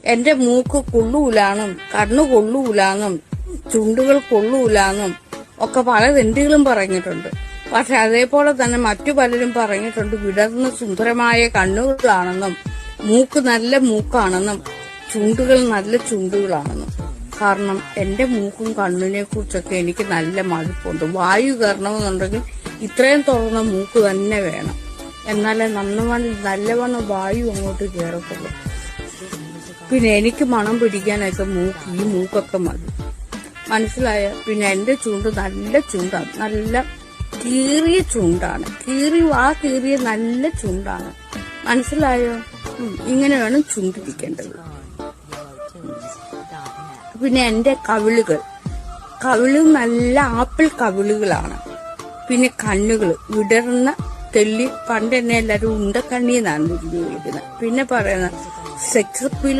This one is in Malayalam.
എന്റെ മൂക്ക് കൊള്ളൂലാന്നും കണ്ണു കൊള്ളൂലാന്നും ചുണ്ടുകൾ കൊള്ളൂലാന്നും ഒക്കെ പല തെണ്ടികളും പറഞ്ഞിട്ടുണ്ട്. പക്ഷെ അതേപോലെ തന്നെ മറ്റു പലരും പറഞ്ഞിട്ടുണ്ട് വിടർന്ന സുന്ദരമായ കണ്ണുകളാണെന്നും മൂക്ക് നല്ല മൂക്കാണെന്നും ചുണ്ടുകൾ നല്ല ചുണ്ടുകളാണെന്നും. കാരണം എന്റെ മൂക്കും കണ്ണിനെ കുറിച്ചൊക്കെ എനിക്ക് നല്ല മടുപ്പുണ്ട്. വായു കയറണമെന്നുണ്ടെങ്കിൽ ഇത്രയും തുറന്ന മൂക്ക് തന്നെ വേണം, എന്നാലേ നല്ലവണ്ണം വായു അങ്ങോട്ട് കയറത്തുള്ളൂ. പിന്നെ എനിക്ക് മണം പിടിക്കാനൊക്കെ ഈ മൂക്കൊക്കെ മതി, മനസ്സിലായ. പിന്നെ എന്റെ ചുണ്ട് നല്ല ചുണ്ടാണ്, നല്ല കീറിയ ചുണ്ടാണ്, കീറിയ നല്ല ചുണ്ടാണ്, മനസ്സിലായോ. ഇങ്ങനെ വേണം ചുണ്ടിരിക്കേണ്ടത്. പിന്നെ എന്റെ കവിളും നല്ല ആപ്പിൾ കവിളുകളാണ്. പിന്നെ കണ്ണുകൾ വിടർന്ന തെല്ലി, പണ്ട് തന്നെ എല്ലാരും ഉണ്ടക്കണ്ണി എന്നാണ് വിളിക്കുന്നത്. പിന്നെ പറയുന്ന സെക്സ് അപ്പീൽ